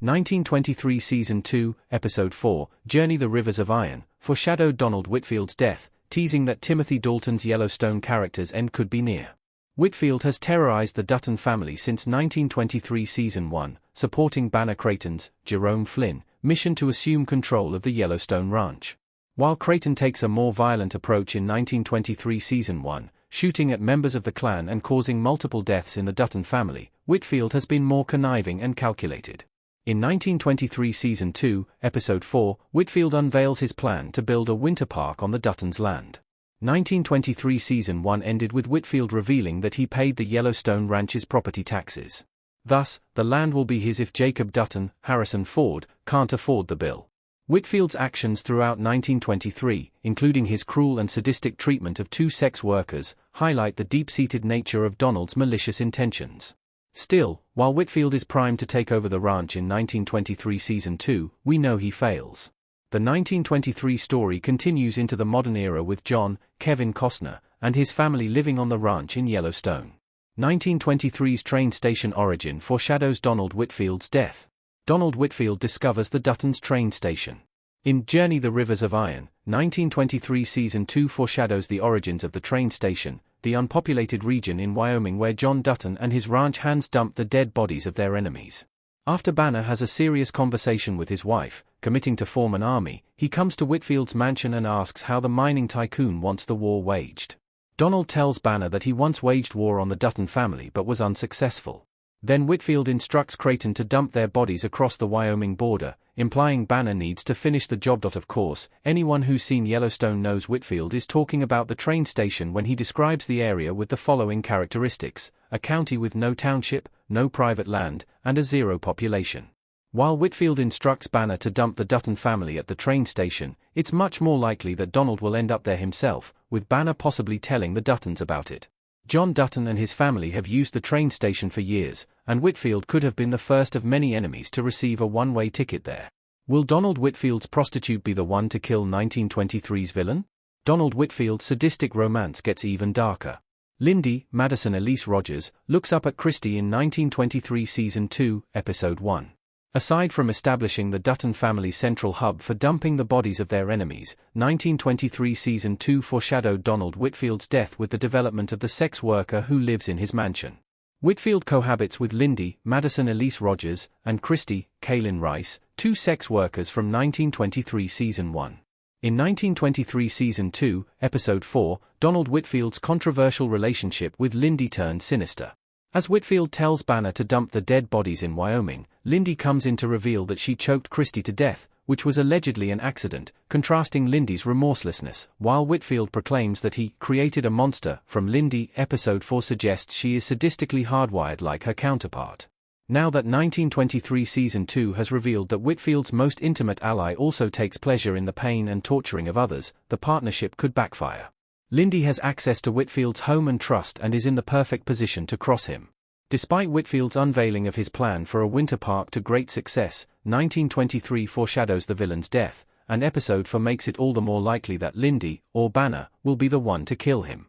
1923 Season 2, Episode 4, Journey the Rivers of Iron, foreshadowed Donald Whitfield's death, teasing that Timothy Dalton's Yellowstone character's end could be near. Whitfield has terrorized the Dutton family since 1923 Season 1, supporting Banner Creighton's, Jerome Flynn, mission to assume control of the Yellowstone Ranch. While Creighton takes a more violent approach in 1923 Season 1, shooting at members of the clan and causing multiple deaths in the Dutton family, Whitfield has been more conniving and calculated. In 1923 Season 2, Episode 4, Whitfield unveils his plan to build a winter park on the Duttons' land. 1923 Season 1 ended with Whitfield revealing that he paid the Yellowstone Ranch's property taxes. Thus, the land will be his if Jacob Dutton, Harrison Ford, can't afford the bill. Whitfield's actions throughout 1923, including his cruel and sadistic treatment of two sex workers, highlight the deep-seated nature of Donald's malicious intentions. Still, while Whitfield is primed to take over the ranch in 1923 Season 2, we know he fails. The 1923 story continues into the modern era with John, Kevin Costner, and his family living on the ranch in Yellowstone. 1923's train station origin foreshadows Donald Whitfield's death. Donald Whitfield discovers the Duttons train station. In Journey the Rivers of Iron, 1923 Season 2 foreshadows the origins of the train station, the unpopulated region in Wyoming where John Dutton and his ranch hands dump the dead bodies of their enemies. After Banner has a serious conversation with his wife, committing to form an army, he comes to Whitfield's mansion and asks how the mining tycoon wants the war waged. Donald tells Banner that he once waged war on the Dutton family but was unsuccessful. Then Whitfield instructs Creighton to dump their bodies across the Wyoming border, implying Banner needs to finish the job. Of course, anyone who's seen Yellowstone knows Whitfield is talking about the train station when he describes the area with the following characteristics: a county with no township, no private land, and a zero population. While Whitfield instructs Banner to dump the Dutton family at the train station, it's much more likely that Donald will end up there himself, with Banner possibly telling the Duttons about it. John Dutton and his family have used the train station for years, and Whitfield could have been the first of many enemies to receive a one-way ticket there. Will Donald Whitfield's prostitute be the one to kill 1923's villain? Donald Whitfield's sadistic romance gets even darker. Lindy, Madison Elise Rogers, looks up at Christie in 1923 Season 2, Episode 1. Aside from establishing the Dutton family's central hub for dumping the bodies of their enemies, 1923 Season 2 foreshadowed Donald Whitfield's death with the development of the sex worker who lives in his mansion. Whitfield cohabits with Lindy, Madison Elise Rogers, and Christy, Kaylin Rice, two sex workers from 1923 Season 1. In 1923 Season 2, Episode 4, Donald Whitfield's controversial relationship with Lindy turns sinister. As Whitfield tells Banner to dump the dead bodies in Wyoming, Lindy comes in to reveal that she choked Christy to death, which was allegedly an accident, contrasting Lindy's remorselessness, while Whitfield proclaims that he created a monster from Lindy. Episode 4 suggests she is sadistically hardwired like her counterpart. Now that 1923 Season 2 has revealed that Whitfield's most intimate ally also takes pleasure in the pain and torturing of others, the partnership could backfire. Lindy has access to Whitfield's home and trust and is in the perfect position to cross him. Despite Whitfield's unveiling of his plan for a winter park to great success, 1923 foreshadows the villain's death, and Episode 4 makes it all the more likely that Lindy, or Banner, will be the one to kill him.